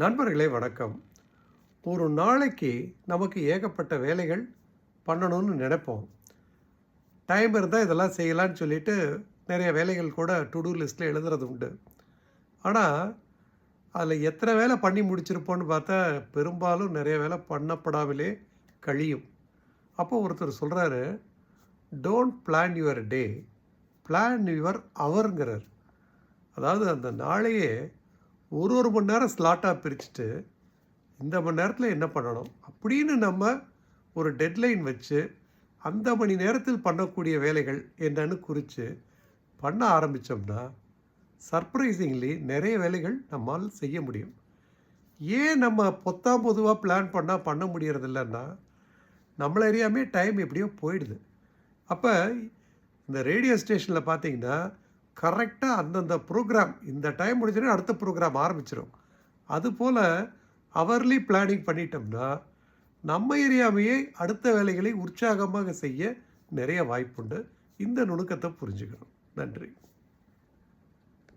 நண்பர்களே வணக்கம். ஒரு நாளைக்கு நமக்கு ஏகப்பட்ட வேலைகள் பண்ணணும்னு நினைப்போம். டைம் இருந்தால் இதெல்லாம் செய்யலான்னு சொல்லிட்டு நிறைய வேலைகள் கூட டு டூ லிஸ்ட்டில் எழுதுறது உண்டு. ஆனால் அதில் எத்தனை வேலை பண்ணி முடிச்சிருப்போம்னு பார்த்தா பெரும்பாலும் நிறைய வேலை பண்ணப்படாமலே கழியும். அப்போ ஒருத்தர் சொல்கிறாரு, don't plan your day, plan your அவருங்கிறார். அதாவது அந்த நாளையே ஒரு ஒரு மணி நேரம் ஸ்லாட்டாக பிரிச்சுட்டு இந்த மணி நேரத்தில் என்ன பண்ணணும் அப்படின்னு நம்ம ஒரு டெட்லைன் வச்சு அந்த மணி நேரத்தில் பண்ணக்கூடிய வேலைகள் என்னன்னு குறித்து பண்ண ஆரம்பித்தோம்னா சர்ப்ரைசிங்லி நிறைய வேலைகள் நம்மால் செய்ய முடியும். ஏன் நம்ம பொதுவாக பிளான் பண்ணால் பண்ண முடியறதில்லைன்னா நம்மளை அறியாமே டைம் எப்படியோ போயிடுது. அப்போ இந்த ரேடியோ ஸ்டேஷனில் பார்த்தீங்கன்னா கரெக்டாக அந்தந்த ப்ரோக்ராம் இந்த டைம் முடிஞ்சோடனே அடுத்த ப்ரோக்ராம் ஆரம்பிச்சிடும். அதுபோல் அவர்லி பிளானிங் பண்ணிட்டோம்னா நம்ம ஏரியாவையே அடுத்த வேலைகளை உற்சாகமாக செய்ய நிறைய வாய்ப்புண்டு. இந்த நுணுக்கத்தை புரிஞ்சுக்கணும். நன்றி.